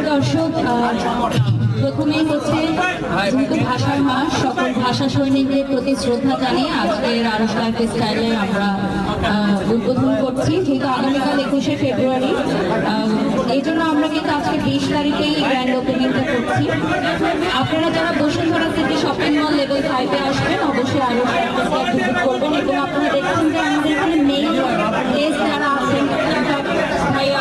দর্শক, প্রথমেই হচ্ছে যেহেতু ভাষার মাস, সকল ভাষা সৈনিকদের প্রতি শ্রদ্ধা জানিয়ে আজকের আরশ লাইফ স্টাইলে আমরা উদ্বোধন করছি। যেহেতু আগামীকাল 21শে ফেব্রুয়ারি, এই জন্য আমরা কিন্তু আজকে 20 তারিখেই গ্র্যান্ড ওপেনিংটা করছি। আপনারা যারা Bashundhara city shopping mall level 5-এ আসবেন অবশ্যই আরশ লাইফ স্টাইল ভিজিট করবেন। এবং আপনারা দেখছেন যে আমাদের এখানে মেইন গেস্ট যারা আছেন, ভাইয়া